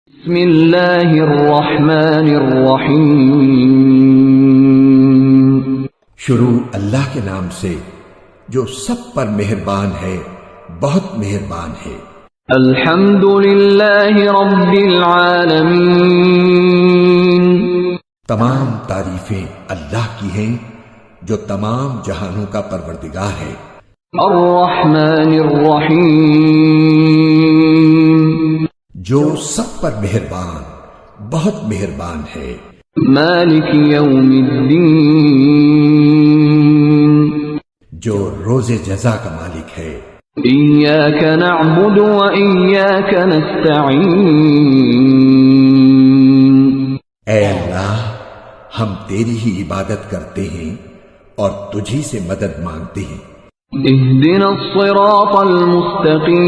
بسم اللہ الرحمن الرحیم، شروع اللہ کے نام سے جو سب پر مہربان ہے، بہت مہربان ہے۔ الحمد للہ رب العالمین، تمام تعریفیں اللہ کی ہیں جو تمام جہانوں کا پروردگار ہے۔ الرحمن الرحیم، جو سب پر مہربان، بہت مہربان ہے۔ مالک یوم الدین، جو روز جزا کا مالک ہے۔ ایاک نعبد و ایاک نستعین، اے اللہ، ہم تیری ہی عبادت کرتے ہیں اور تجھی سے مدد مانگتے ہیں۔ اہدنا الصراط المستقیم،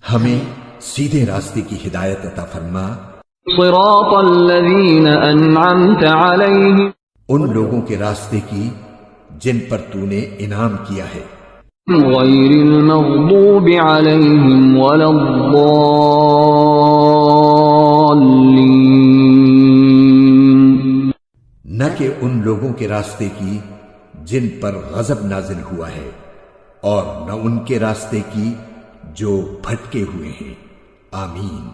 ہمیں سیدھے راستے کی ہدایت عطا فرما، صراط الذین انعمت علیہم، ان لوگوں کے راستے کی جن پر تو نے انعام کیا ہے، غیر المغضوب علیہم ولا الضالین، نہ کہ ان لوگوں کے راستے کی جن پر غضب نازل ہوا ہے، اور نہ ان کے راستے کی جو بھٹکے ہوئے ہیں۔ آمین۔